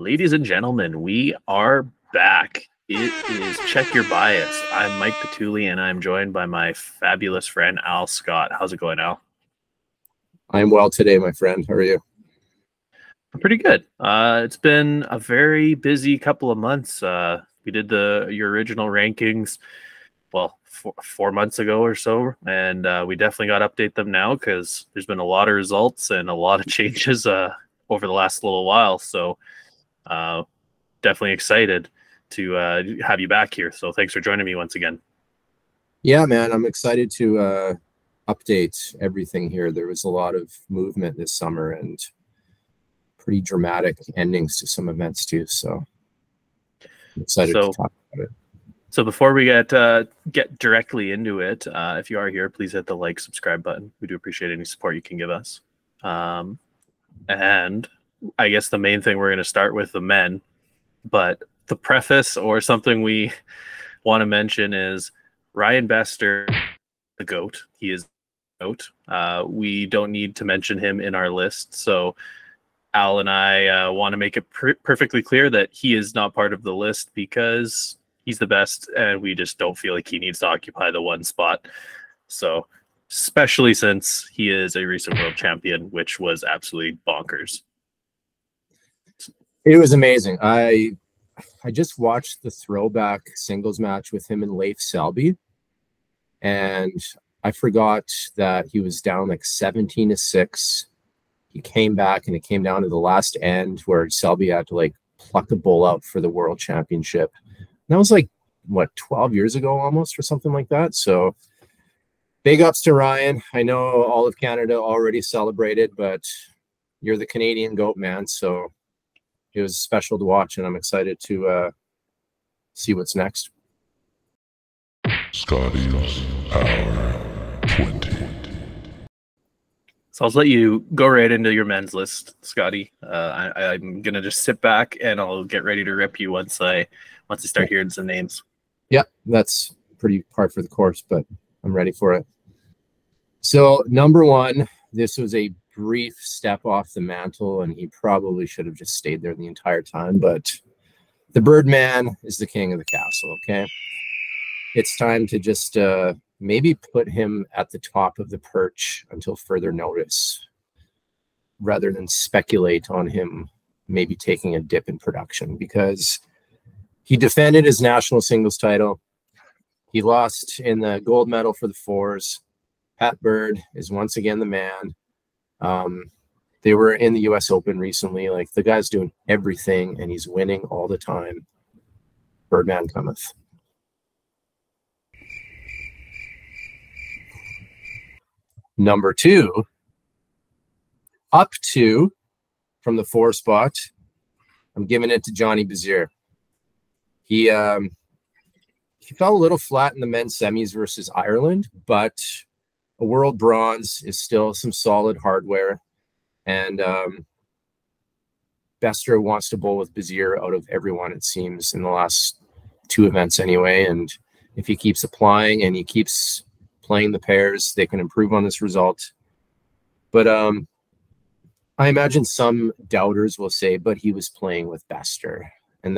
Ladies and gentlemen, we are back. It is Check Your Bias. I'm Mike Pituley, and I'm joined by my fabulous friend, Alex Scott. How's it going, Al? I'm well today, my friend. How are you? I'm pretty good. It's been a very busy couple of months. We did your original rankings, well, 4 months ago or so, and we definitely got to update them now because there's been a lot of results and a lot of changes over the last little while. So definitely excited to have you back here. So thanks for joining me once again. Yeah, man, I'm excited to update everything here. There was a lot of movement this summer and pretty dramatic endings to some events too. So I'm excited to talk about it. So before we get directly into it, if you are here, please hit the like, subscribe button. We do appreciate any support you can give us. And I guess the main thing we're going to start with the men, but the preface or something we want to mention is Ryan Bester, the GOAT. He is the GOAT. We don't need to mention him in our list. So Al and I want to make it perfectly clear that he is not part of the list because he's the best, and we just don't feel like he needs to occupy the one spot. So, especially since he is a recent world champion, which was absolutely bonkers. It was amazing. I just watched the throwback singles match with him and Leif Selby, and I forgot that he was down like 17-6. He came back, and it came down to the last end where Selby had to like pluck a bull out for the world championship. That was like, what, 12 years ago almost or something like that. So big ups to Ryan. I know all of Canada already celebrated, but you're the Canadian GOAT, man. So it was special to watch, and I'm excited to see what's next. Scotty's Hour 20. So I'll let you go right into your men's list, Scotty. I'm going to just sit back, and I'll get ready to rip you once I start hearing some names. Yeah, that's pretty par for the course, but I'm ready for it. So number one, this was a brief step off the mantle, and he probably should have just stayed there the entire time, but the Birdman is the king of the castle, okay? It's time to just maybe put him at the top of the perch until further notice, rather than speculate on him maybe taking a dip in production, because he defended his national singles title. He lost in the gold medal for the fours. Pat Bird is once again the man. They were in the US Open recently. Like, the guy's doing everything, and he's winning all the time. Birdman cometh. Number two, up two from the 4 spot, I'm giving it to Johnny Bazier. He fell a little flat in the men's semis versus Ireland, but a world bronze is still some solid hardware. And Bester wants to bowl with Bazier out of everyone, it seems, in the last 2 events anyway. And if he keeps applying and he keeps playing the pairs, they can improve on this result. But I imagine some doubters will say, but he was playing with Bester. And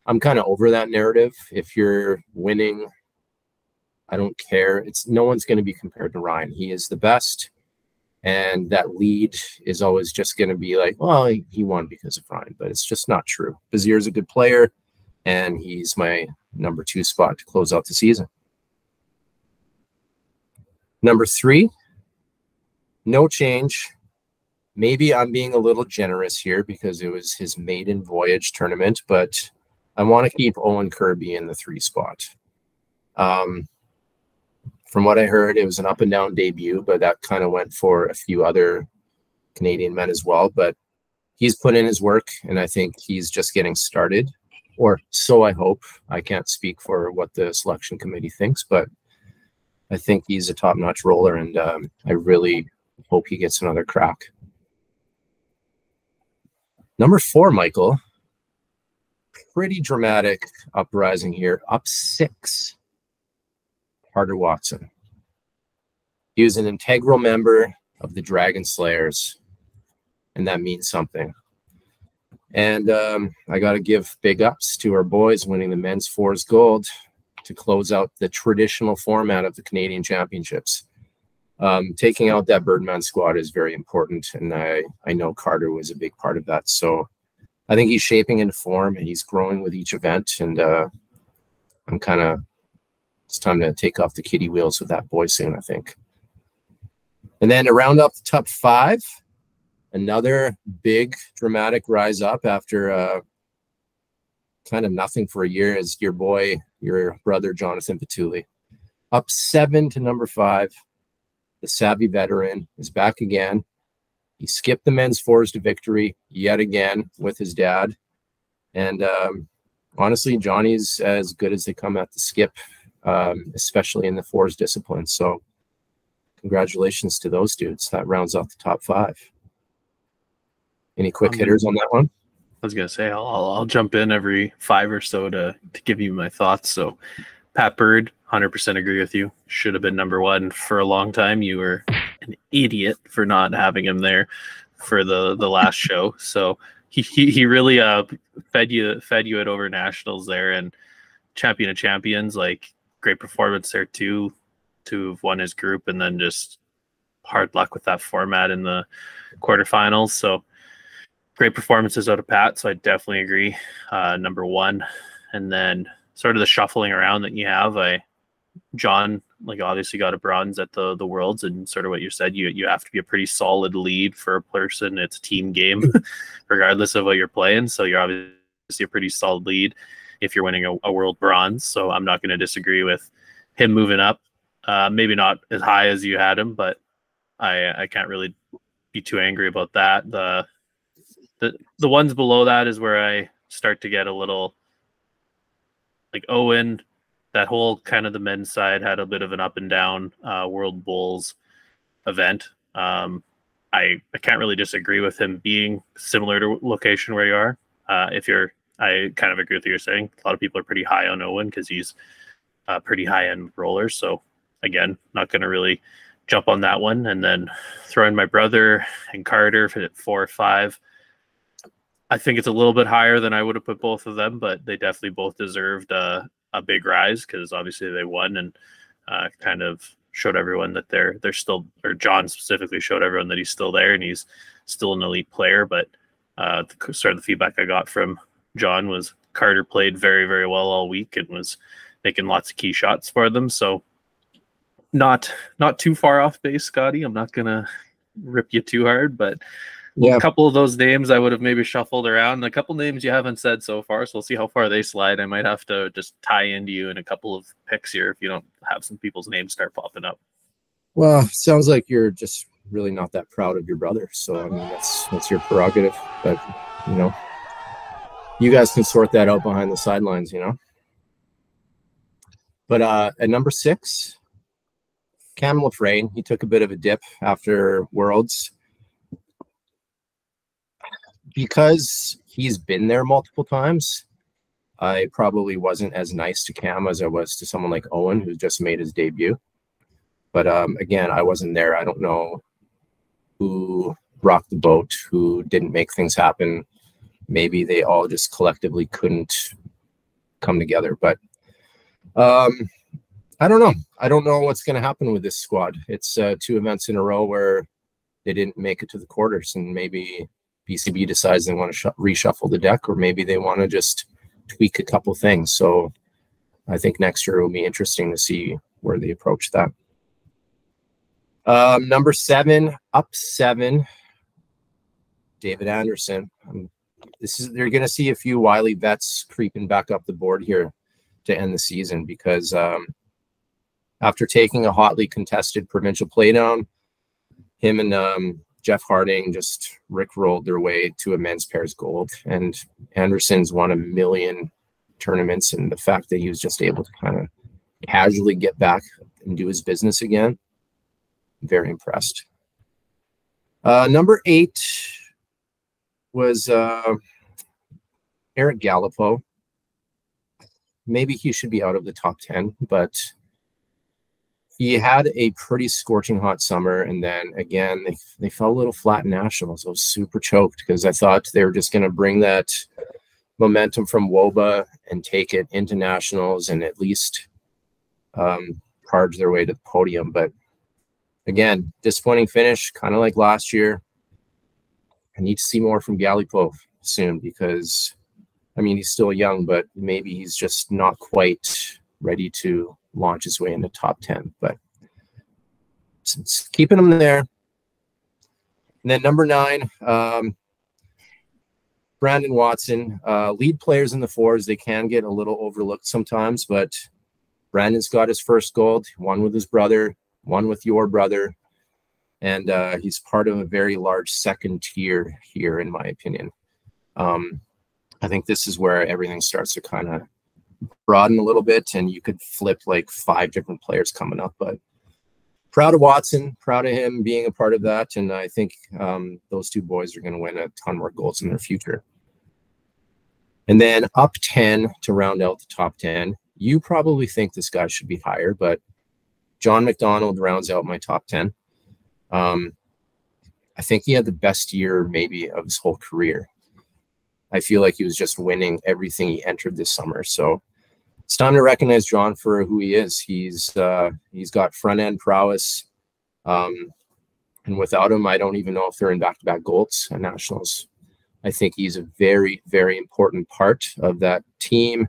I'm kind of over that narrative. If you're winning, I don't care. No one's going to be compared to Ryan. He is the best. And that lead is always just going to be like, well, he won because of Ryan, but it's just not true. Bazier's a good player, and he's my number 2 spot to close out the season. Number 3, no change. Maybe I'm being a little generous here because it was his maiden voyage tournament, but I want to keep Owen Kirby in the 3 spot. From what I heard, it was an up and down debut, but that kind of went for a few other Canadian men as well. But he's put in his work, and I think he's just getting started, or so I hope. I can't speak for what the selection committee thinks, but I think he's a top-notch roller, and I really hope he gets another crack. Number 4, Michael. Pretty dramatic uprising here. Up 6. Carter Watson. He was an integral member of the Dragon Slayers, and that means something. And I got to give big ups to our boys winning the men's fours gold to close out the traditional format of the Canadian Championships. Taking out that Birdman squad is very important, and I know Carter was a big part of that. So I think he's shaping into form, and he's growing with each event, and it's time to take off the kiddie wheels with that boy soon, I think. And then to round up the top 5, another big dramatic rise up after kind of nothing for a year is your brother, Jonathan Pituley. Up 7 to number 5. The savvy veteran is back again. He skipped the men's fours to victory yet again with his dad. And honestly, Johnny's as good as they come at the skip, especially in the fours discipline. So congratulations to those dudes. That rounds off the top 5. Any quick hitters on that one? I was gonna say I'll jump in every 5 or so to give you my thoughts. So Pat Bird, 100% agree with you. Should have been number 1 for a long time. You were an idiot for not having him there for the last show. So he really fed you at over nationals there, and champion of champions. Like, great performance there too, to have won his group, and then just hard luck with that format in the quarterfinals. So great performances out of Pat. So I definitely agree. Number 1, and then sort of the shuffling around that you have. John, like, obviously got a bronze at the Worlds, and sort of what you said, you have to be a pretty solid lead for a person. It's a team game, regardless of what you're playing. So you're obviously a pretty solid lead if you're winning a world bronze. So I'm not going to disagree with him moving up. Maybe not as high as you had him, but I can't really be too angry about that. The ones below that is where I start to get a little, like, Owen. That whole kind of the men's side had a bit of an up and down World Bulls event. I can't really disagree with him being similar to location where you are. I kind of agree with what you're saying. A lot of people are pretty high on Owen because he's a pretty high end roller. So again, not going to really jump on that one. And then throw in my brother and Carter for 4 or 5. I think it's a little bit higher than I would have put both of them, but they definitely both deserved a big rise because obviously they won and kind of showed everyone that they're still, or John specifically showed everyone that he's still there and he's still an elite player. But sort of the feedback I got from John was Carter played very, very well all week and was making lots of key shots for them. So not too far off base, Scotty. I'm not gonna rip you too hard, but yeah, a couple of those names I would have maybe shuffled around. A couple names you haven't said so far, so we'll see how far they slide. I might have to just tie into you in a couple of picks here if you don't have some people's names start popping up. Well, sounds like you're just really not that proud of your brother. So I mean, that's your prerogative. But you guys can sort that out behind the sidelines, But at number 6, Cam Lafrane, he took a bit of a dip after Worlds. Because he's been there multiple times, I probably wasn't as nice to Cam as I was to someone like Owen, who just made his debut. But again, I wasn't there. I don't know who rocked the boat, who didn't make things happen. Maybe they all just collectively couldn't come together. But I don't know. I don't know what's going to happen with this squad. It's 2 events in a row where they didn't make it to the quarters, and maybe BCB decides they want to reshuffle the deck, or maybe they want to just tweak a couple things. So I think next year will be interesting to see where they approach that. Number 7, up 7, David Anderson. They're going to see a few wily vets creeping back up the board here to end the season, because after taking a hotly contested provincial playdown, him and Jeff Harding just rickrolled their way to a men's pairs gold, and Anderson's won 1 million tournaments, and the fact that he was just able to kind of casually get back and do his business again, very impressed. Number 8 was Eric Gallipo. Maybe he should be out of the top 10, but he had a pretty scorching hot summer, and then again they fell a little flat in nationals. I was super choked because I thought they were just going to bring that momentum from WOBA and take it into nationals and at least charge their way to the podium. But again, disappointing finish, kind of like last year. I need to see more from Galipov soon because, I mean, he's still young, but maybe he's just not quite ready to launch his way into top 10. But it's keeping him there. And then number 9, Brandon Watson. Lead players in the fours, they can get a little overlooked sometimes, but Brandon's got his first gold, one with his brother, one with your brother. And he's part of a very large second tier here, in my opinion. I think this is where everything starts to kind of broaden a little bit, and you could flip like 5 different players coming up. But proud of Watson, proud of him being a part of that. And I think those 2 boys are going to win a ton more golds in their future. And then up 10 to round out the top 10. You probably think this guy should be higher, but John McDonald rounds out my top 10. I think he had the best year maybe of his whole career. I feel like he was just winning everything he entered this summer. So it's time to recognize John for who he is. He's got front end prowess. And without him, I don't even know if they're in back-to-back golds at nationals. I think he's a very, very important part of that team.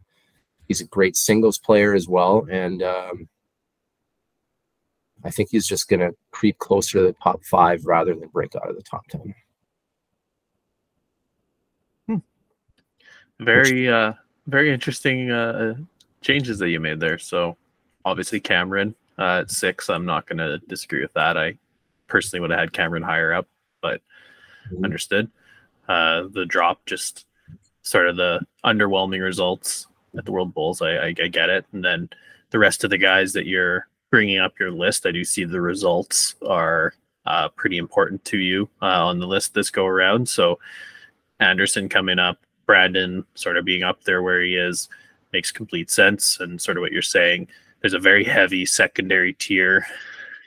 He's a great singles player as well. And I think he's just going to creep closer to the top 5 rather than break out of the top 10. Very interesting changes that you made there. So obviously Cameron at 6, I'm not going to disagree with that. I personally would have had Cameron higher up, but understood. The drop, just sort of the underwhelming results at the World Bowls. I get it. And then the rest of the guys that you're bringing up your list, I do see the results are pretty important to you on the list this go around. So Anderson coming up, Brandon sort of being up there where he is makes complete sense. And sort of what you're saying, there's a very heavy secondary tier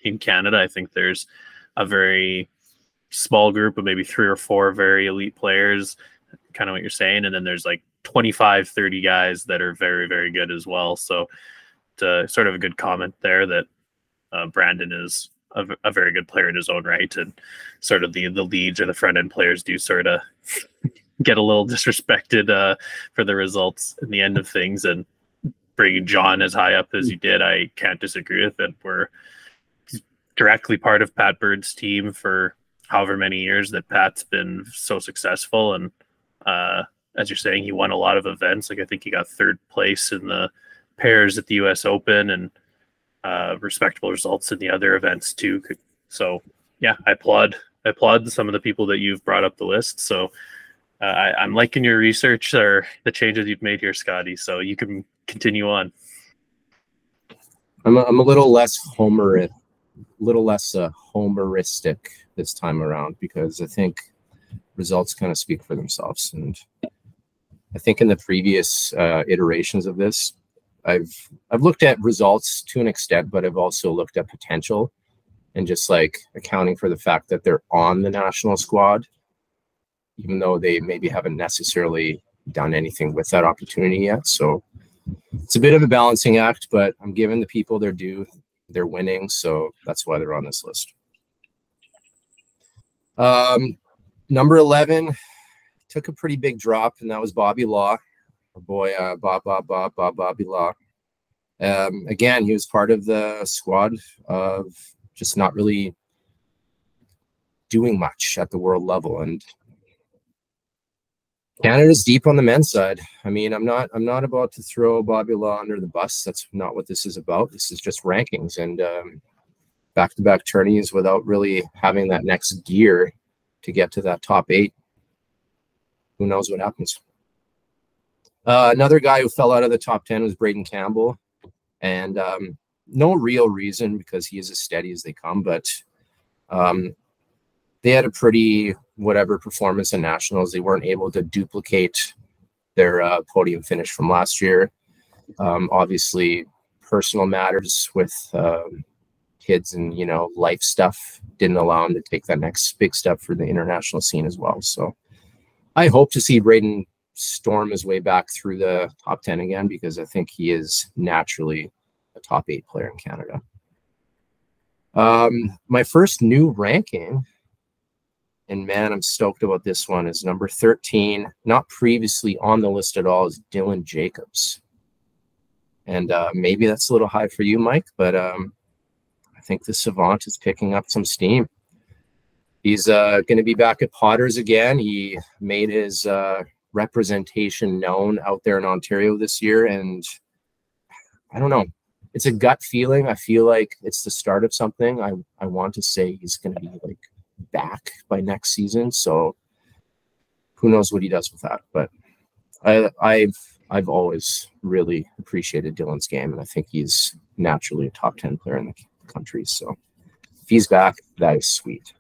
in Canada. I think there's a very small group of maybe 3 or 4 very elite players, kind of what you're saying. And then there's like 25, 30 guys that are very, very good as well. So it's sort of a good comment there that Brandon is a very good player in his own right. And sort of the leads or the front end players do sort of get a little disrespected for the results in the end of things. And bringing John as high up as you did, I can't disagree with it. We're directly part of Pat Bird's team for however many years that Pat's been so successful. And as you're saying, he won a lot of events. Like I think he got 3rd place in the pairs at the US Open and respectable results in the other events too. So yeah, I applaud some of the people that you've brought up the list. So I'm liking your research or the changes you've made here, Scotty. So you can continue on. I'm a little less homeristic this time around because I think results kind of speak for themselves. And I think in the previous iterations of this, I've looked at results to an extent, but I've also looked at potential and just like accounting for the fact that they're on the national squad, even though they maybe haven't necessarily done anything with that opportunity yet. So it's a bit of a balancing act, but I'm giving the people their due. They're winning, so that's why they're on this list. Number 11 took a pretty big drop, and that was Bobby Law. Our boy, Bobby Law. Again, he was part of the squad of just not really doing much at the world level, and Canada's deep on the men's side. I mean, I'm not about to throw Bobby Law under the bus. That's not what this is about. This is just rankings and back-to-back tourneys without really having that next gear to get to that top 8. Who knows what happens? Another guy who fell out of the top 10 was Braden Campbell, and no real reason because he is as steady as they come, but they had a pretty whatever performance in nationals. They weren't able to duplicate their podium finish from last year. Obviously, personal matters with kids and, you know, life stuff didn't allow him to take that next big step for the international scene as well. So I hope to see Braden storm his way back through the top 10 again, because I think he is naturally a top 8 player in Canada. My first new ranking, and man, I'm stoked about this one, is number 13, not previously on the list at all, is Dylan Jacobs. And maybe that's a little high for you, Mike, but I think the Savant is picking up some steam. He's going to be back at Potters again. He made his representation known out there in Ontario this year, and I don't know. It's a gut feeling. I feel like it's the start of something. I want to say he's going to be like back by next season. So who knows what he does with that? But I've always really appreciated Dylan's game, and I think he's naturally a top 10 player in the country. So if he's back, that is sweet.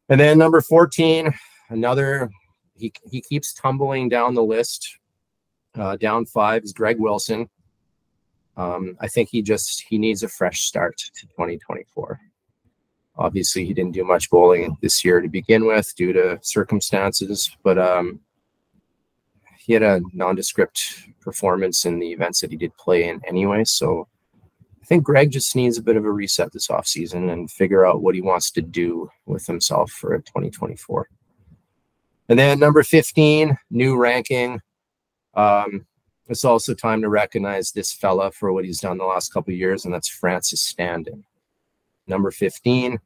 And then number 14, another, he keeps tumbling down the list. Down 5 is Greg Wilson. I think he needs a fresh start to 2024. Obviously, he didn't do much bowling this year to begin with due to circumstances, but he had a nondescript performance in the events that he did play in anyway. So I think Greg just needs a bit of a reset this offseason and figure out what he wants to do with himself for 2024. And then number 15, new ranking. It's also time to recognize this fella for what he's done the last couple of years, and that's Francis Standen. Number 15,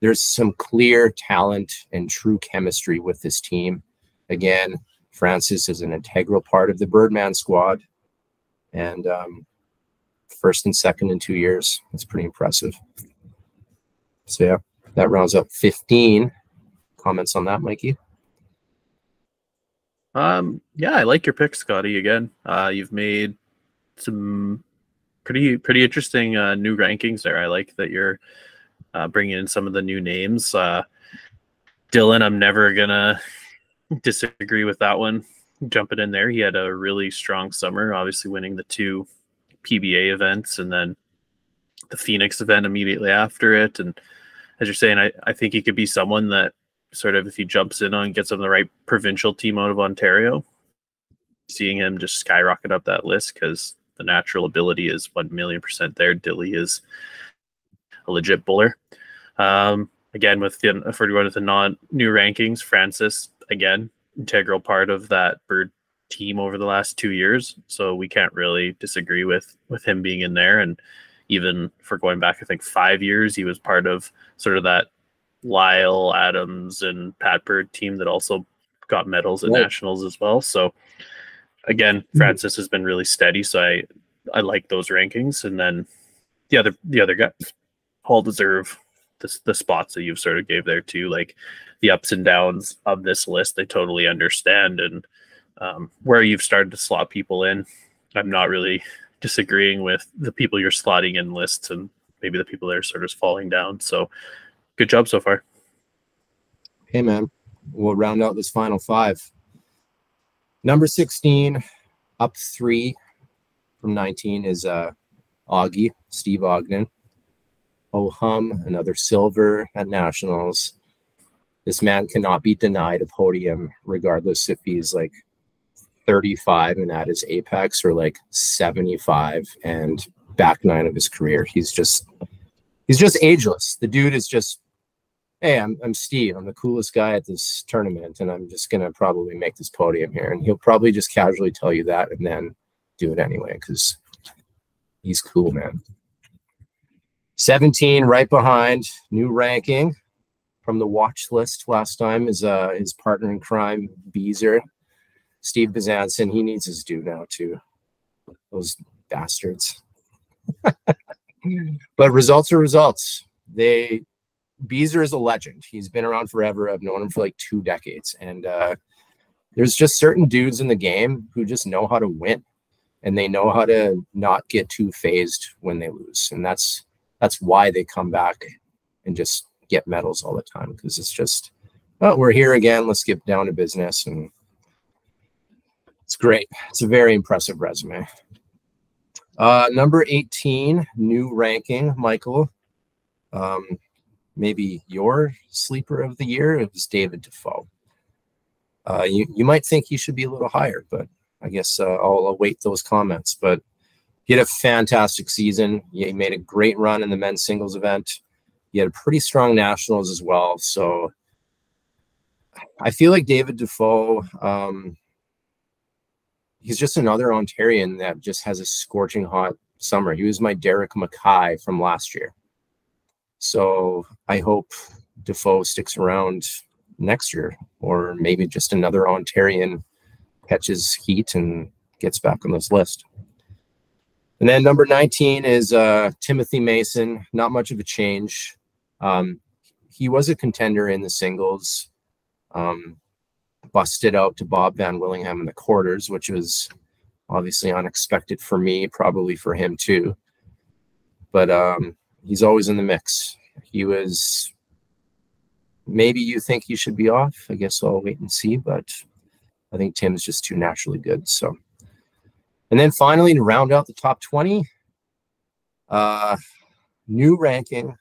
there's some clear talent and true chemistry with this team. Again, Francis is an integral part of the Birdman squad, and first and second in 2 years. That's pretty impressive. So yeah, that rounds up 15. Comments on that, Mikey? Yeah, I like your pick, Scotty. Again, you've made some pretty interesting new rankings there. I like that you're bringing in some of the new names. Dylan, I'm never gonna disagree with that one. Jumping in there, he had a really strong summer, obviously winning the 2 PBA events and then the Phoenix event immediately after it. And as you're saying, I think he could be someone that sort of, if he jumps in on, gets on the right provincial team out of Ontario, seeing him just skyrocket up that list, because the natural ability is 1,000,000% there. Dilly is a legit bowler. Again, if we're going with the non-new rankings, Francis, again, integral part of that Bird team over the last 2 years. So we can't really disagree with him being in there. And even for going back, I think 5 years, he was part of sort of that Lyle, Adams, and Pat Bird team that also got medals at nationals as well. So again, Francis has been really steady. So I like those rankings. And then the other guys all deserve the spots that you've sort of gave there too. Like the ups and downs of this list, I totally understand. And where you've started to slot people in, I'm not really disagreeing with the people you're slotting in lists and maybe the people that are sort of falling down. So good job so far. Hey, man. We'll round out this final 5. Number 16, up 3 from 19 is Augie, Steve Ogden. Oh hum, another silver at nationals. This man cannot be denied a podium, regardless if he's like 35 and at his apex or like 75 and back 9 of his career. He's just ageless. The dude is just, hey, I'm Steve. I'm the coolest guy at this tournament, and I'm just going to probably make this podium here. And he'll probably just casually tell you that and then do it anyway, because he's cool, man. 17, right behind, new ranking from the watch list last time, is his partner in crime, Beezer. Steve Bezanson, he needs his due now, too. Those bastards. But results are results. Beezer is a legend. He's been around forever. I've known him for like 2 decades. And there's just certain dudes in the game who just know how to win. And they know how to not get too phased when they lose. And that's why they come back and just get medals all the time. Because it's just, oh, we're here again. Let's get down to business. And it's great. It's a very impressive resume. Number 18, new ranking, Michael. Maybe your sleeper of the year, it was David Defoe. You might think he should be a little higher, but I guess I'll await those comments. But he had a fantastic season. He made a great run in the men's singles event. He had a pretty strong nationals as well. So I feel like David Defoe, he's just another Ontarian that just has a scorching hot summer. He was my Derek Mackay from last year. So I hope Defoe sticks around next year, or maybe just another Ontarian catches heat and gets back on this list. And then number 19 is Timothy Mason. Not much of a change. He was a contender in the singles. Busted out to Bob Van Willingham in the quarters, which was obviously unexpected for me, probably for him too. But he's always in the mix. He was, maybe you think he should be off. I guess I'll wait and see, but I think Tim's just too naturally good. So, and then finally, to round out the top 20, new ranking,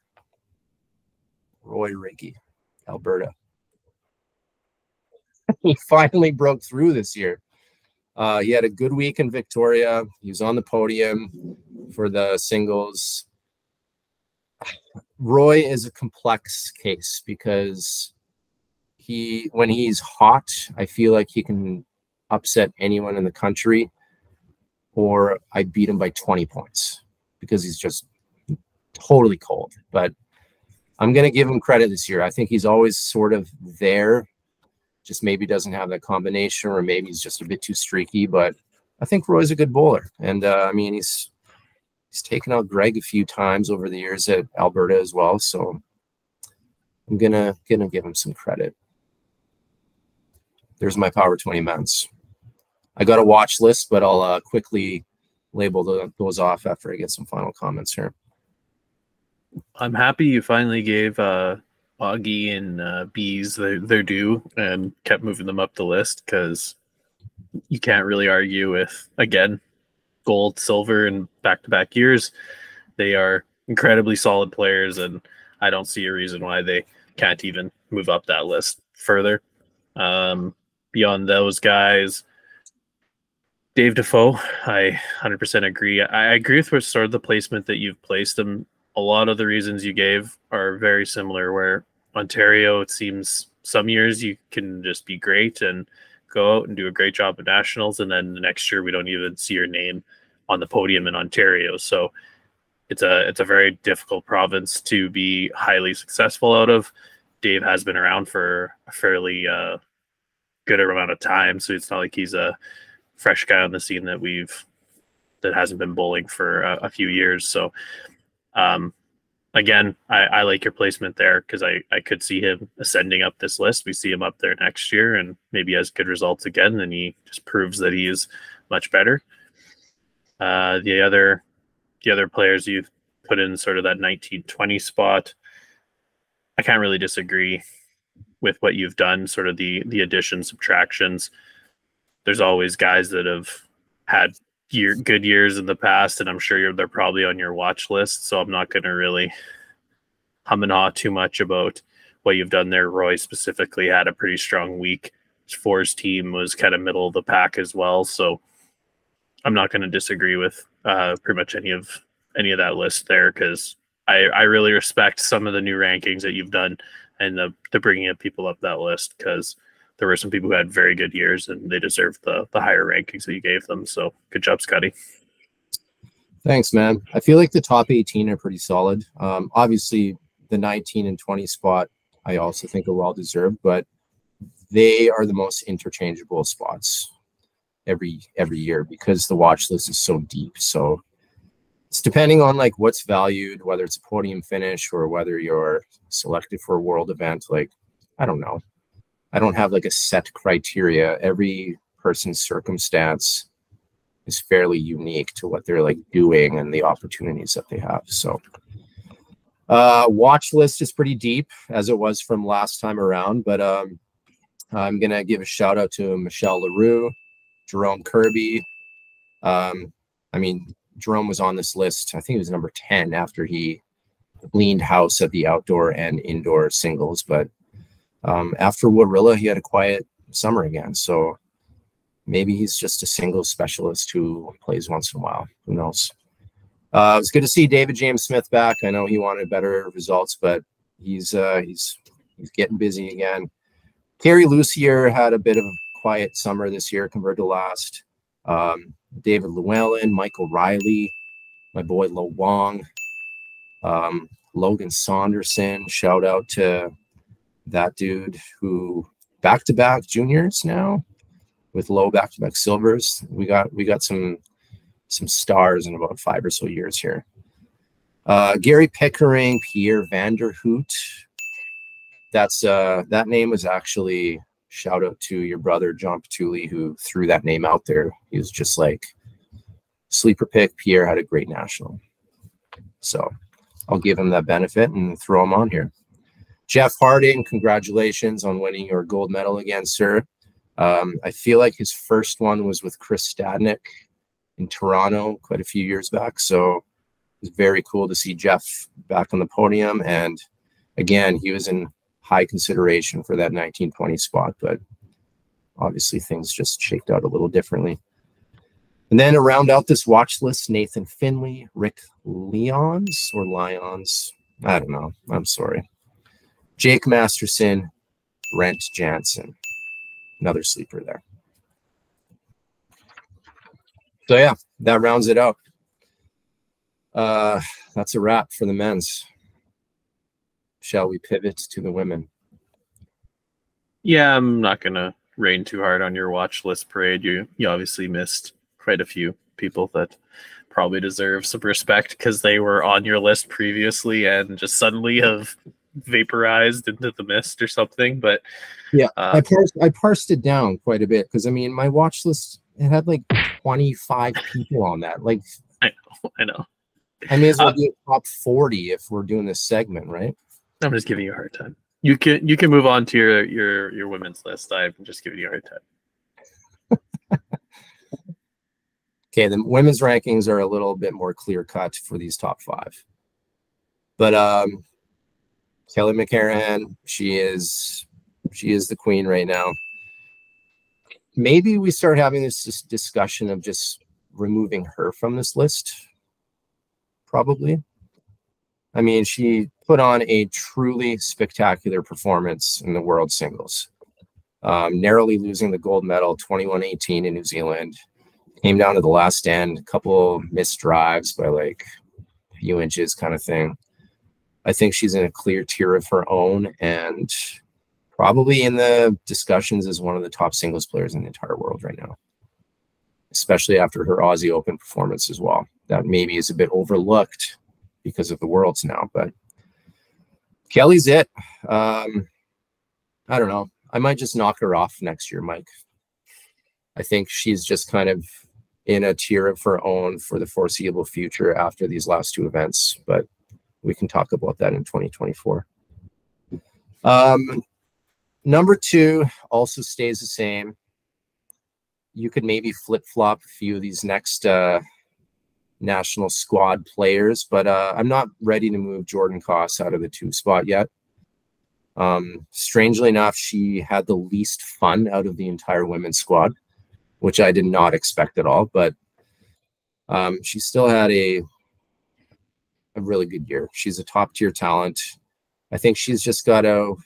Roy Riggy, Alberta. He finally broke through this year. He had a good week in Victoria. He was on the podium for the singles. Roy is a complex case because when he's hot, I feel like he can upset anyone in the country, or I beat him by 20 points because he's just totally cold. But I'm going to give him credit this year. I think he's always sort of there, just maybe doesn't have that combination, or maybe he's just a bit too streaky. But I think Roy's a good bowler. And I mean, he's taken out Greg a few times over the years at Alberta as well. So I'm gonna give him some credit. There's my Power 20 men's. I got a watch list, but I'll quickly label those off after I get some final comments here. I'm happy you finally gave Augie and Bees their due and kept moving them up the list, because you can't really argue with, again, gold, silver, and back-to-back years. They are incredibly solid players, and I don't see a reason why they can't even move up that list further. Beyond those guys, Dave Defoe, I 100% agree. I agree with sort of the placement that you've placed them. A lot of the reasons you gave are very similar, where Ontario, it seems some years you can just be great and go out and do a great job at nationals, and then the next year we don't even see your name on the podium in Ontario. So it's a very difficult province to be highly successful out of. Dave has been around for a fairly good amount of time, so it's not like he's a fresh guy on the scene that hasn't been bowling for a few years. So again, I like your placement there, because I could see him ascending up this list. We see him up there next year and maybe has good results again, then he just proves that he is much better. The other players you've put in sort of that 19-20 spot, I can't really disagree with what you've done, sort of the additions, subtractions. There's always guys that have had good years in the past, and I'm sure they're probably on your watch list, so I'm not going to really hum and haw too much about what you've done there. Roy specifically had a pretty strong week. His team was kind of middle of the pack as well, so I'm not going to disagree with pretty much any of that list there, because I really respect some of the new rankings that you've done and the bringing of people up that list, because there were some people who had very good years and they deserved the higher rankings that you gave them. So good job, Scotty. Thanks, man. I feel like the top 18 are pretty solid. Obviously, the 19 and 20 spot, I also think are well deserved, but they are the most interchangeable spots every year because the watch list is so deep. So it's depending on like what's valued, whether it's a podium finish or whether you're selected for a world event. Like, I don't know. I don't have like a set criteria. Every person's circumstance is fairly unique to what they're like doing and the opportunities that they have. So watch list is pretty deep, as it was from last time around, but I'm going to give a shout out to Michelle LaRue, Jerome Kirby. I mean, Jerome was on this list. I think he was number 10 after he leaned house at the outdoor and indoor singles. But after Warilla, he had a quiet summer again. So maybe he's just a singles specialist who plays once in a while. Who knows? It's good to see David James Smith back. I know he wanted better results, but he's getting busy again. Kerry Lucier had a bit of a quiet summer this year compared to last. David Llewellyn, Michael Riley, my boy Lo Wong, Logan Saunderson. Shout out to that dude who back-to-back juniors now with low back-to-back silvers. We got some stars in about 5 or so years here. Gary Pickering, Pierre Vanderhoot. That name was actually shout out to your brother John Pituley, who threw that name out there. He was just like sleeper pick. Pierre had a great national, so I'll give him that benefit and throw him on here. Jeff Harding, congratulations on winning your gold medal again, sir. I feel like his first one was with Chris Stadnick in Toronto quite a few years back, so it was very cool to see Jeff back on the podium. And again, he was in high consideration for that 1920 spot, but obviously things just shaked out a little differently. And then to round out this watch list, Nathan Finley, Rick Lyons, I don't know, I'm sorry. Jake Masterson, Brent Jansen, another sleeper there. So yeah, that rounds it out. That's a wrap for the men's. Shall we pivot to the women? Yeah, I'm not going to rain too hard on your watch list parade. You obviously missed quite a few people that probably deserve some respect because they were on your list previously and just suddenly have vaporized into the mist or something. But yeah, I parsed it down quite a bit because I mean my watch list, it had like 25 people on that. Like I know. I may as well do a top 40 if we're doing this segment, right? I'm just giving you a hard time. You can move on to your women's list. I'm just giving you a hard time. Okay, the women's rankings are a little bit more clear cut for these top 5. But Kelly McCarran, she is the queen right now. Maybe we start having this discussion of just removing her from this list. Probably. I mean, she put on a truly spectacular performance in the world singles, narrowly losing the gold medal 21-18 in New Zealand. Came down to the last end, a couple missed drives by like a few inches kind of thing. I think she's in a clear tier of her own and probably in the discussions as one of the top singles players in the entire world right now, especially after her Aussie Open performance as well. That maybe is a bit overlooked because of the worlds now, but Kelly's it. I don't know. I might just knock her off next year, Mike. I think she's just kind of in a tier of her own for the foreseeable future after these last 2 events, but we can talk about that in 2024. Number 2 also stays the same. You could maybe flip-flop a few of these next national squad players, but I'm not ready to move Jordan Koss out of the 2 spot yet. Strangely enough, she had the least fun out of the entire women's squad, which I did not expect at all, but she still had a really good year. She's a top-tier talent. I think she's just got to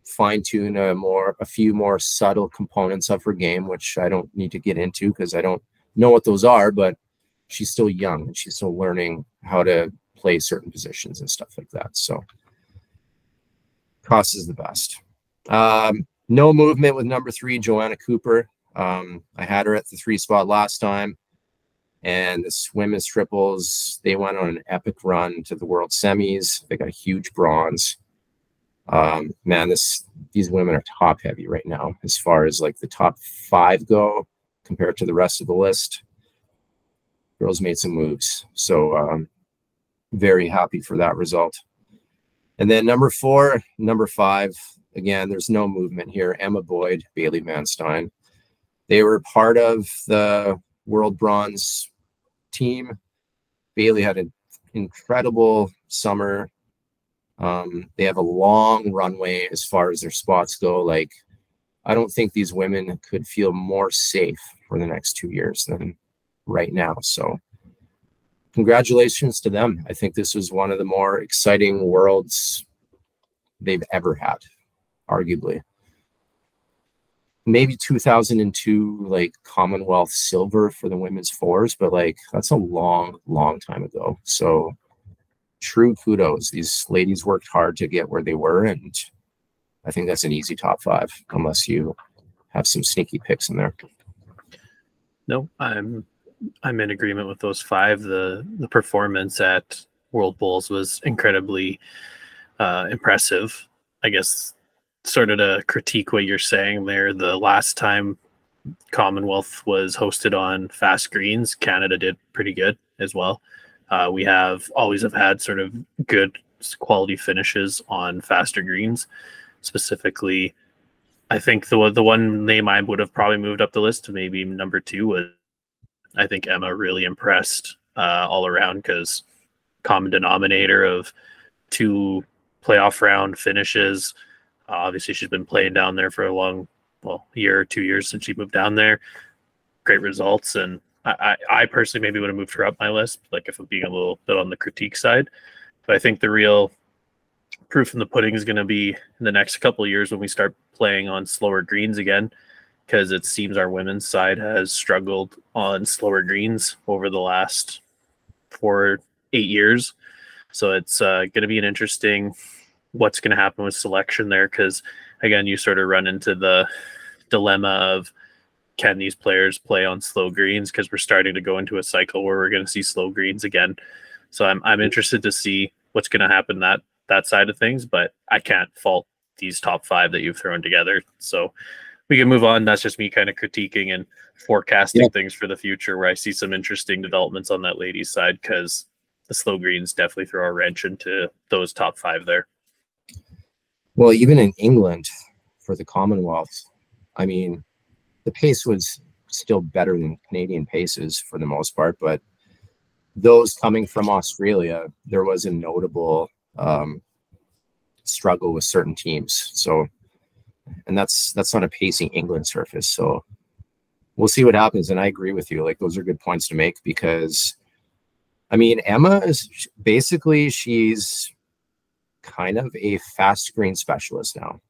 fine-tune a few more subtle components of her game, which I don't need to get into because I don't know what those are, but she's still young and she's still learning how to play certain positions and stuff like that. So Koss is the best. No movement with number 3, Joanna Cooper. I had her at the 3 spot last time, and the women's triples, they went on an epic run to the world semis. They got a huge bronze. Man, these women are top heavy right now as far as like the top 5 go compared to the rest of the list. Girls made some moves, so very happy for that result. And then number 4, number 5, again, there's no movement here. Emma Boyd, Bailey Van Stein. They were part of the world bronze team. Bailey had an incredible summer. They have a long runway as far as their spots go. Like, I don't think these women could feel more safe for the next 2 years than right now. So congratulations to them. I think this was one of the more exciting worlds they've ever had, arguably. Maybe 2002, like Commonwealth silver for the women's fours, but like that's a long, long time ago. So true kudos. These ladies worked hard to get where they were, and I think that's an easy top 5, unless you have some sneaky picks in there. No, I'm in agreement with those 5. The performance at World Bowls was incredibly impressive. I guess sort of to critique what you're saying there, the last time Commonwealth was hosted on fast greens, Canada did pretty good as well. We always have had sort of good quality finishes on faster greens. Specifically, I think the one name I would have probably moved up the list to maybe number 2 was, I think Emma really impressed all around, because common denominator of 2 playoff round finishes. Obviously, she's been playing down there for a year or 2 years since she moved down there. Great results, and I personally maybe would have moved her up my list, like if I'm being a little bit on the critique side. But I think the real proof in the pudding is going to be in the next couple of years when we start playing on slower greens again, because it seems our women's side has struggled on slower greens over the last 4-8 years. So it's going to be an interesting what's going to happen with selection there, because again, you sort of run into the dilemma of, can these players play on slow greens, because we're starting to go into a cycle where we're going to see slow greens again. So I'm interested to see what's going to happen that side of things, but I can't fault these top 5 that you've thrown together. So we can move on. That's just me kind of critiquing and forecasting things for the future, where I see some interesting developments on that ladies side, because the slow greens definitely throw a wrench into those top 5 there. Well, even in England for the Commonwealth, I mean, the pace was still better than Canadian paces for the most part, but those coming from Australia, there was a notable struggle with certain teams. So, and that's not a pacing England surface. So we'll see what happens. And I agree with you. Like, those are good points to make, because I mean, Emma is basically, she's kind of a fast green specialist now.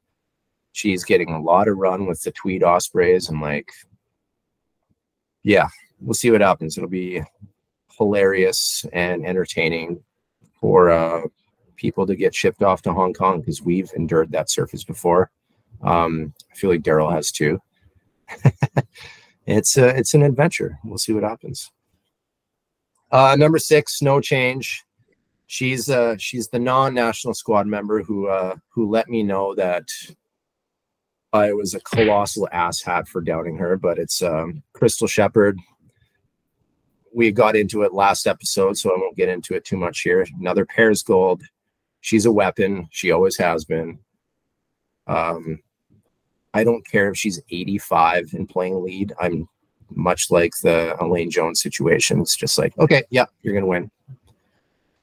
She's getting a lot of run with the Tweed Ospreys, and like, yeah, we'll see what happens. It'll be hilarious and entertaining for people to get shipped off to Hong Kong, because we've endured that surface before. I feel like Daryl has too. It's an adventure. We'll see what happens. Number 6, no change. She's the non-national squad member who let me know that I was a colossal asshat for doubting her, but it's Crystal Shepherd. We got into it last episode, so I won't get into it too much here. Another pairs gold. She's a weapon. She always has been. I don't care if she's 85 and playing lead. I'm much like the Elaine Jones situation. It's just like, okay, yeah, you're going to win.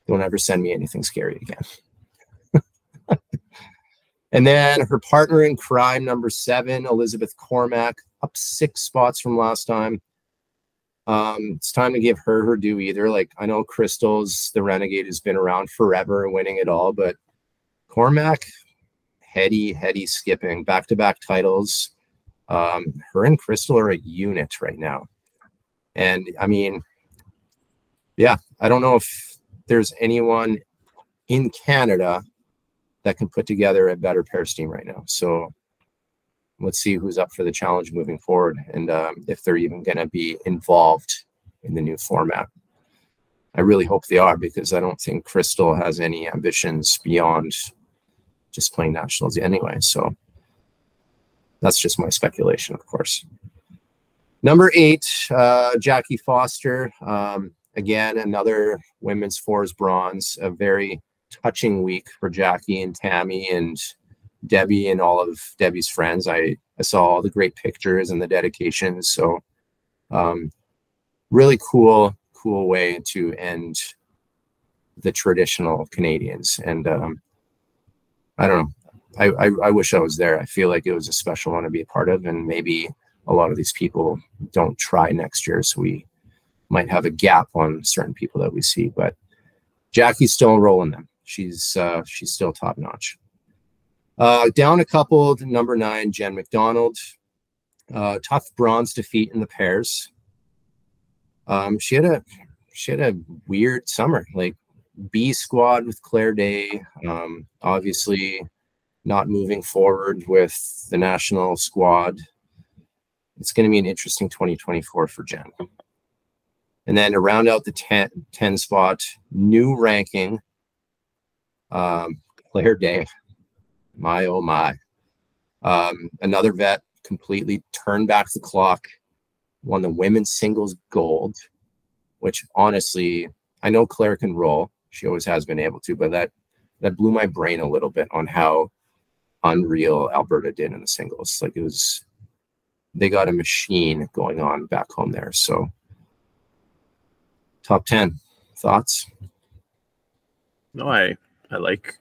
Don't ever send me anything scary again. And then her partner in crime, number 7, Elizabeth Cormack, up 6 spots from last time. It's time to give her due either. Like, I know Crystal's the Renegade has been around forever, winning it all, but Cormack, heady skipping, back-to-back titles. Her and Crystal are a unit right now. And I mean, yeah, I don't know if there's anyone in Canada that can put together a better pairs team right now. So let's see who's up for the challenge moving forward, and if they're even going to be involved in the new format. I really hope they are, because I don't think Crystal has any ambitions beyond just playing nationals anyway. So that's just my speculation, of course. Number 8, Jackie Foster. Again, another women's fours bronze. A very touching week for Jackie and Tammy and Debbie and all of Debbie's friends. I saw all the great pictures and the dedications. So really cool cool way to end the traditional Canadians. And I don't know. I wish I was there. I feel like it was a special one to be a part of, and maybe a lot of these people don't try next year, so we might have a gap on certain people that we see. But Jackie's still rolling them. She's still top notch. Down a couple to number 9, Jen McDonald. Tough bronze defeat in the pairs. She had a weird summer, like B squad with Claire Day. Obviously not moving forward with the national squad. It's going to be an interesting 2024 for Jen. And then to round out the 10 spot, new ranking, Claire Day. My, oh my. Another vet completely turned back the clock, won the women's singles gold, which honestly, I know Claire can roll. She always has been able to, but that blew my brain a little bit on how unreal Alberta did in the singles. Like, they got a machine going on back home there. So top 10 thoughts. No, I like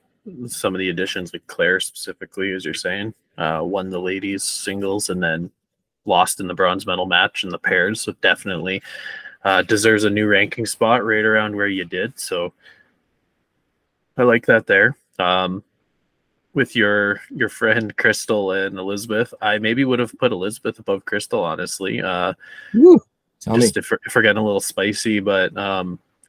some of the additions, like Claire specifically, as you're saying, won the ladies singles and then lost in the bronze medal match in the pairs. So definitely deserves a new ranking spot right around where you did. So I like that there. With your friend Crystal and Elizabeth, I maybe would have put Elizabeth above Crystal, honestly. Just if we're getting a little spicy, but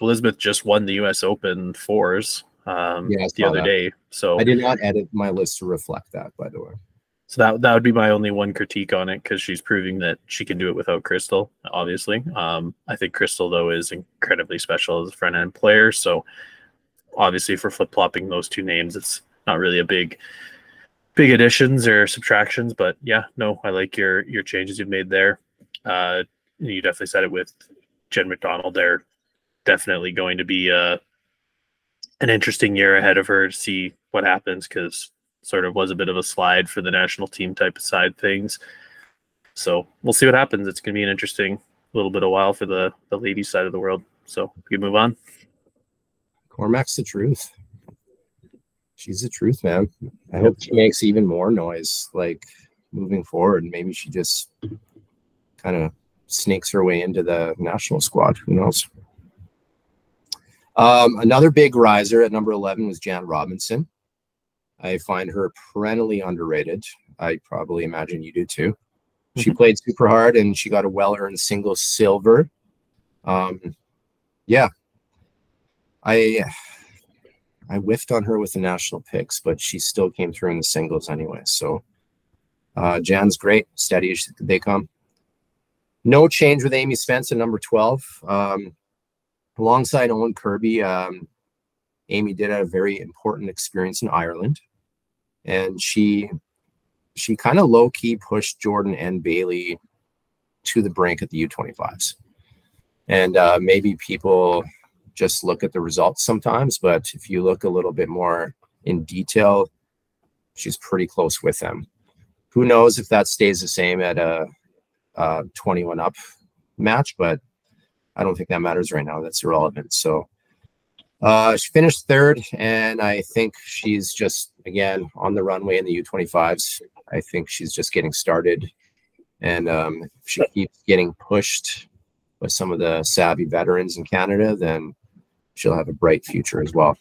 Elizabeth just won the U.S. Open fours the other day. So I did not edit my list to reflect that, by the way. So that would be my only one critique on it, because she's proving that she can do it without Crystal, obviously. I think Crystal, though, is incredibly special as a front-end player. So obviously for flip-flopping those two names, it's not really a big additions or subtractions. But yeah, no, I like your changes you've made there. You definitely said it with Jen McDonald. They're definitely going to be an interesting year ahead of her to see what happens, because sort of was a bit of a slide for the national team type of side things. So we'll see what happens. It's going to be an interesting little bit of while for the ladies side of the world. So we can move on. Cormac's the truth. She's the truth, man. I hope she makes even more noise, like, moving forward. Maybe she just kind of sneaks her way into the national squad. Who knows? Another big riser at number 11 was Jan Robinson. I find her perennially underrated. I probably imagine you do too. She played super hard, and she got a well-earned singles silver. Yeah. I whiffed on her with the national picks, but she still came through in the singles anyway. So Jan's great. Steady as they come. No change with Amy Spence at number 12. Alongside Owen Kirby, Amy did have a very important experience in Ireland. And she kind of low-key pushed Jordan and Bailey to the brink at the U25s. And maybe people just look at the results sometimes, but if you look a little bit more in detail, she's pretty close with them. Who knows if that stays the same at a 21 up match, but I don't think that matters right now. That's irrelevant. So she finished third, and I think she's just, again, on the runway in the U25s. I think she's just getting started, and if she keeps getting pushed with some of the savvy veterans in Canada, then she'll have a bright future as well.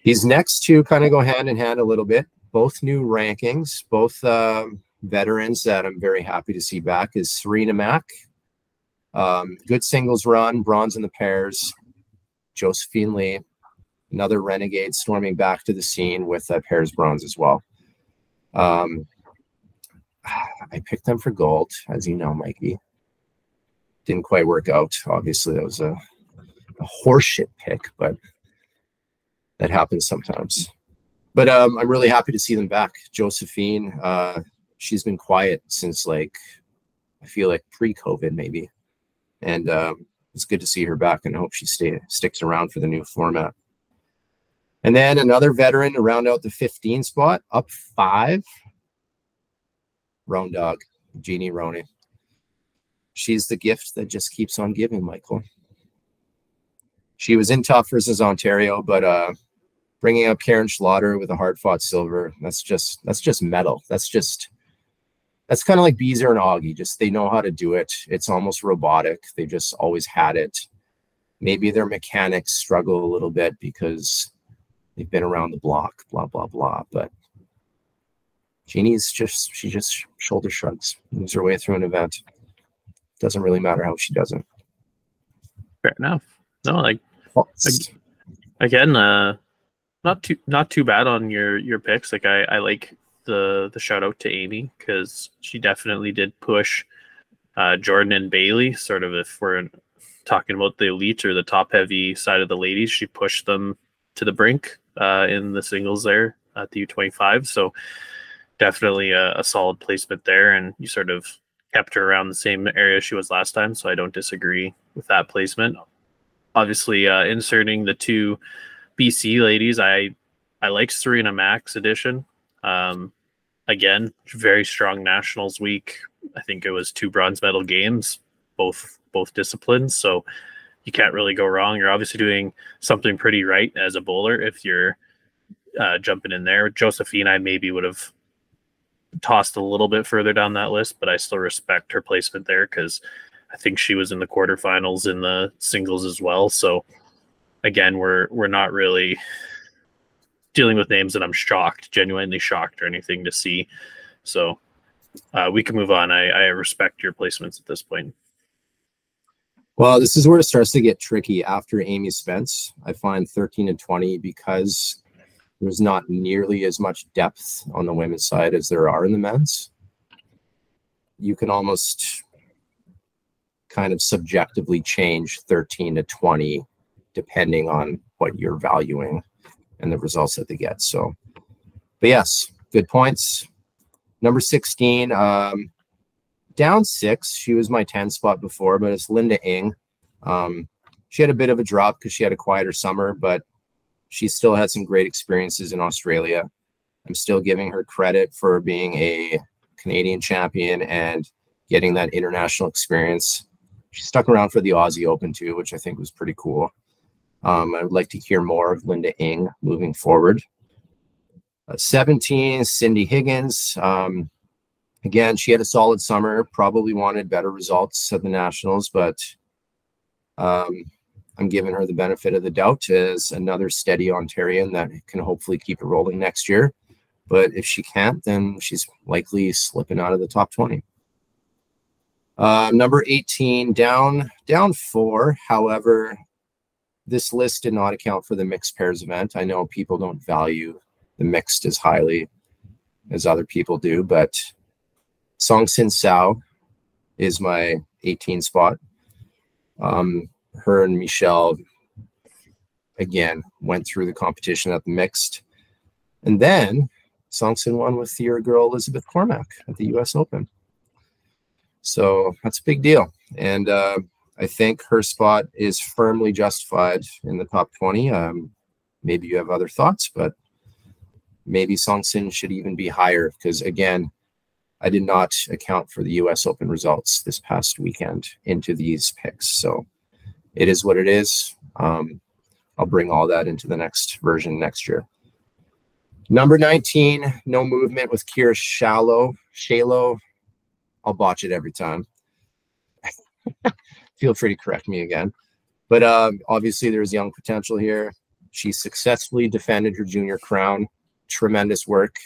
These next two kind of go hand in hand a little bit. Both new rankings, both veterans that I'm very happy to see back is Serena Mack. Good singles run, bronze in the pairs. Josephine Lee, another renegade storming back to the scene with pairs bronze as well. I picked them for gold, as you know, Mikey. Didn't quite work out. Obviously, that was a horseshit pick, but that happens sometimes. But I'm really happy to see them back. Josephine, she's been quiet since, like, I feel like pre-COVID maybe. And it's good to see her back, and I hope she sticks around for the new format. And then another veteran to round out the 15 spot, up 5. Round Dog, Jeannie Roney. She's the gift that just keeps on giving, Michael. She was in tough versus Ontario, but bringing up Karen Schlatter with a hard-fought silver, that's just metal. That's kind of like Beezer and Augie. Just they know how to do it. It's almost robotic. They just always had it. Maybe their mechanics struggle a little bit because they've been around the block, blah, blah, blah. But she just shoulder shrugs, moves her way through an event. Doesn't really matter how she does it. Fair enough. No, like, again, not too bad on your picks. Like I like the shout out to Amy, because she definitely did push Jordan and Bailey. Sort of, if we're talking about the elite or the top heavy side of the ladies, she pushed them to the brink in the singles there at the U25. So definitely a solid placement there, and you sort of kept her around the same area she was last time. So I don't disagree with that placement. Obviously, inserting the two BC ladies, I like Serena Max edition. Again, very strong nationals week. I think it was 2 bronze medal games, both disciplines. So you can't really go wrong. You're obviously doing something pretty right as a bowler if you're jumping in there. Josephine, I maybe would have tossed a little bit further down that list, but I still respect her placement there because I think she was in the quarterfinals in the singles as well. So again, we're not really dealing with names that I'm genuinely shocked or anything to see. So we can move on. I respect your placements at this point. Well, this is where it starts to get tricky after Amy Spence. I find 13 and 20, because there's not nearly as much depth on the women's side as there are in the men's. You can almost kind of subjectively change 13 to 20 depending on what you're valuing and the results that they get. So, but yes, good points. Number 16, down 6. She was my 10 spot before, but it's Linda Ng. She had a bit of a drop because she had a quieter summer, but she still had some great experiences in Australia. I'm still giving her credit for being a Canadian champion and getting that international experience. She stuck around for the Aussie Open too, which I think was pretty cool. I would like to hear more of Linda Ng moving forward. 17, Cindy Higgins. Again, she had a solid summer, probably wanted better results at the Nationals, but I'm giving her the benefit of the doubt as another steady Ontarian that can hopefully keep it rolling next year. But if she can't, then she's likely slipping out of the top 20. Number 18, down 4. However, this list did not account for the mixed pairs event. I know people don't value the mixed as highly as other people do, but Song Sin Sao is my 18 spot. Her and Michelle, again, went through the competition at the mixed. And then Song Sin won with your girl Elizabeth Cormack at the US Open. So that's a big deal. And I think her spot is firmly justified in the top 20. Maybe you have other thoughts, but maybe Song Sin should even be higher because, again, I did not account for the US Open results this past weekend into these picks. So it is what it is. I'll bring all that into the next version next year. Number 19, no movement with Kira Shalo. I'll botch it every time. Feel free to correct me again. But obviously there's young potential here. She successfully defended her junior crown. Tremendous work.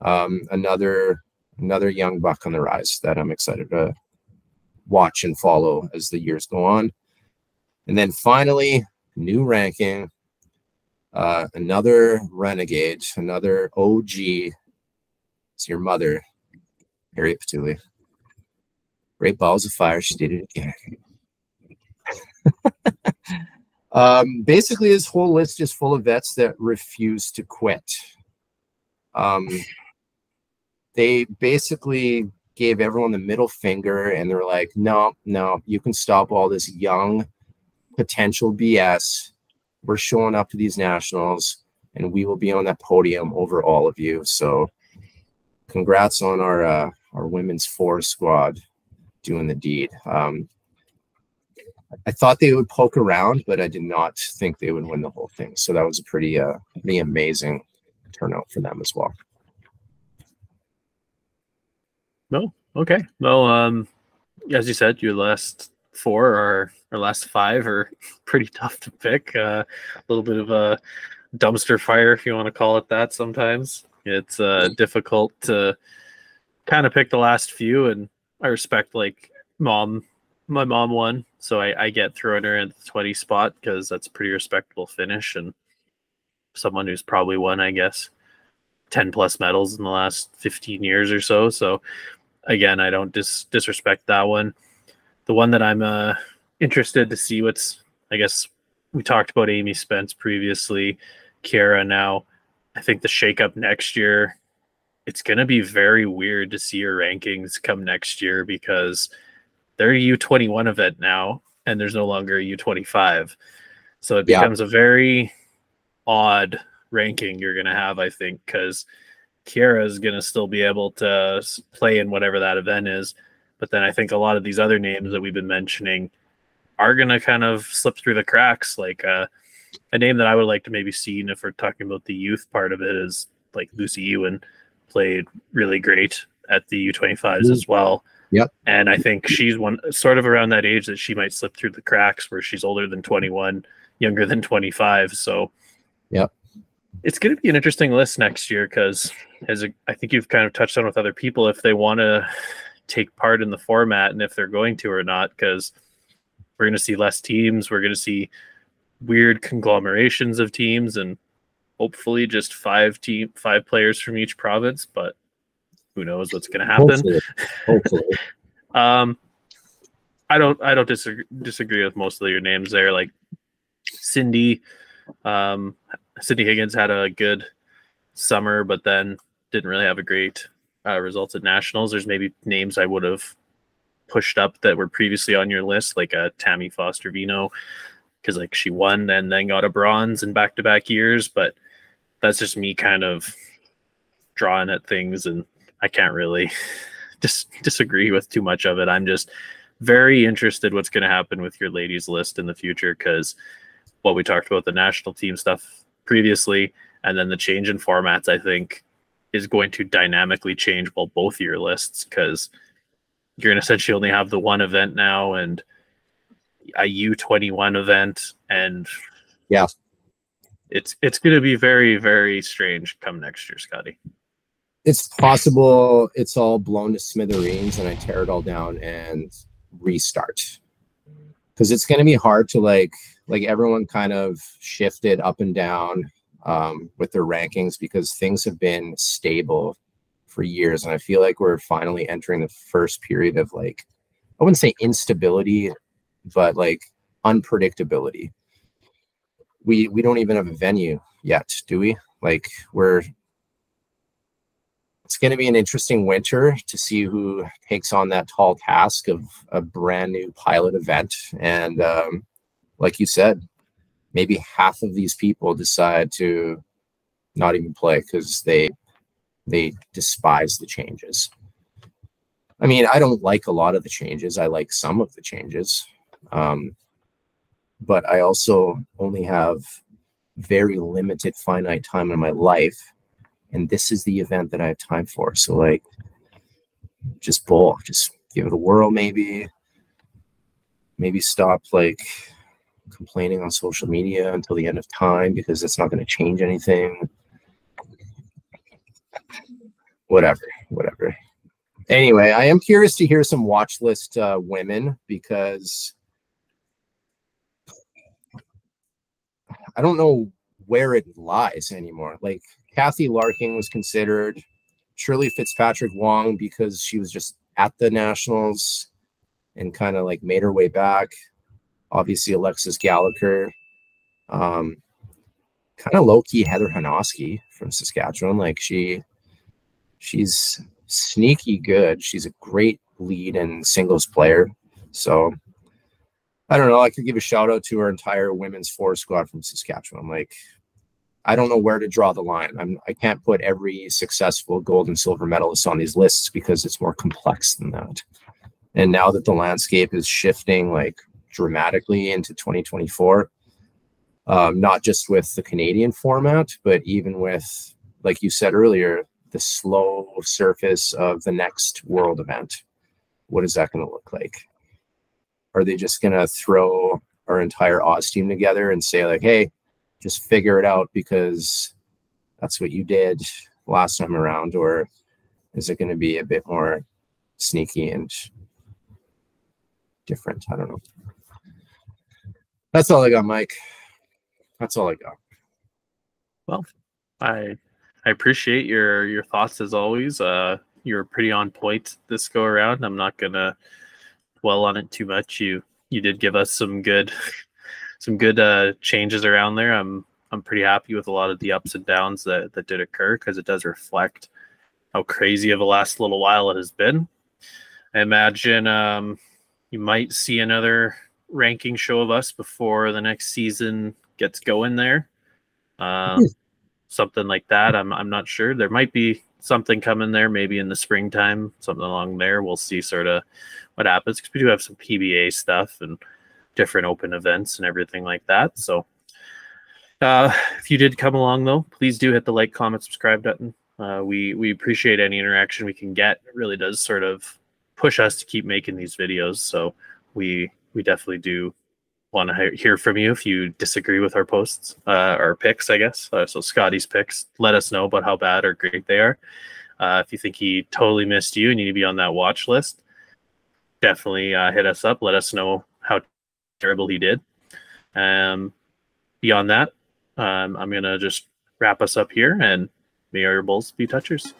Another young buck on the rise that I'm excited to watch and follow as the years go on. And then finally, new ranking. Another renegade, another OG. It's your mother, Harriet Pituley. Great balls of fire. She did it again. Basically, this whole list is full of vets that refuse to quit. They basically gave everyone the middle finger, and they're like, no, you can stop all this young potential BS. We're showing up to these nationals, and we will be on that podium over all of you. So congrats on our women's 4 squad doing the deed. I thought they would poke around, but I did not think they would win the whole thing. So that was a pretty amazing turnout for them as well. No, okay. Well, as you said, your last four or last five are pretty tough to pick. A little bit of a dumpster fire, if you want to call it that. Sometimes it's difficult to kind of pick the last few, and I respect like my mom won, so I get throwing her in the 20 spot because that's a pretty respectable finish, and someone who's probably won, I guess, 10 plus medals in the last 15 years or so. So again, I don't disrespect that one. The one that I'm interested to see what's, I guess we talked about Amy Spence previously, Kiera now. I think the shakeup next year, it's going to be very weird to see her rankings come next year because they're a U21 event now, and there's no longer a U25. So it becomes a very odd ranking you're going to have, I think, because Kiera is going to still be able to play in whatever that event is. But then I think a lot of these other names that we've been mentioning are going to kind of slip through the cracks. Like a name that I would like to maybe see, and if we're talking about the youth part of it, is like Lucy Ewan played really great at the U25s as well. Yep. And I think she's one sort of around that age that she might slip through the cracks where she's older than 21, younger than 25. So yep, it's going to be an interesting list next year because I think you've kind of touched on with other people, if they want to take part in the format and if they're going to or not, because we're going to see less teams. We're going to see weird conglomerations of teams and hopefully just five players from each province, but who knows what's going to happen. Hopefully. I don't disagree with most of your names there. Like Sydney Higgins had a good summer, but then didn't really have a great results at nationals. There's maybe names I would have pushed up that were previously on your list, like Tammy Foster Vino, because like she won and then got a bronze in back-to-back years. But that's just me kind of drawing at things, and I can't really disagree with too much of it. I'm just very interested what's going to happen with your ladies list in the future, because what we talked about the national team stuff previously, and then the change in formats, I think, is going to dynamically change both of your lists, because you're going to essentially only have the one event now and a U21 event, and yeah, it's going to be very, very strange come next year, Scotty. It's possible it's all blown to smithereens and I tear it all down and restart, because it's going to be hard to like everyone kind of shifted up and down with their rankings because things have been stable for years, and I feel like we're finally entering the first period of, like, I wouldn't say instability, but like unpredictability. We don't even have a venue yet, do we? Like, it's going to be an interesting winter to see who takes on that tall task of a brand new pilot event. And like you said, maybe half of these people decide to not even play because they despise the changes. I mean, I don't like a lot of the changes. I like some of the changes. But I also only have very limited finite time in my life. And this is the event that I have time for. So like, just give it a whirl, maybe stop like complaining on social media until the end of time, because it's not going to change anything. Whatever. Anyway, I am curious to hear some watch list women, because I don't know where it lies anymore. Like, Kathy Larkin was considered, Shirley Fitzpatrick Wong, because she was just at the nationals and kind of like made her way back. Obviously, Alexis Gallagher, kind of low-key Heather Hanosky from Saskatchewan. Like, she's sneaky good. She's a great lead and singles player. So I don't know. I could give a shout out to our entire women's four squad from Saskatchewan. Like, I don't know where to draw the line. I can't put every successful gold and silver medalist on these lists because it's more complex than that. And now that the landscape is shifting like dramatically into 2024. Not just with the Canadian format, but even with, like you said earlier, the slow surface of the next world event. What is that going to look like? Are they just going to throw our entire Oz team together and say like, hey, just figure it out because that's what you did last time around? Or is it going to be a bit more sneaky and different? I don't know. That's all I got, Mike. That's all I got. Well, I appreciate your thoughts as always. You're pretty on point this go around. I'm not gonna dwell on it too much. You did give us some good changes around there. I'm pretty happy with a lot of the ups and downs that did occur, because it does reflect how crazy of a last little while it has been. I imagine you might see another ranking show of us before the next season gets going there. Something like that. I'm not sure. There might be something coming there, maybe in the springtime, something along there. We'll see sort of what happens, because we do have some PBA stuff and different open events and everything like that. So if you did come along, though, please do hit the like, comment, subscribe button. We appreciate any interaction we can get. It really does sort of push us to keep making these videos. So we definitely do want to hear from you if you disagree with our posts, our picks, I guess. So Scotty's picks, let us know about how bad or great they are. If you think he totally missed you and you need to be on that watch list, definitely hit us up. Let us know how terrible he did. Beyond that, I'm going to just wrap us up here, and may our Bulls be touchers.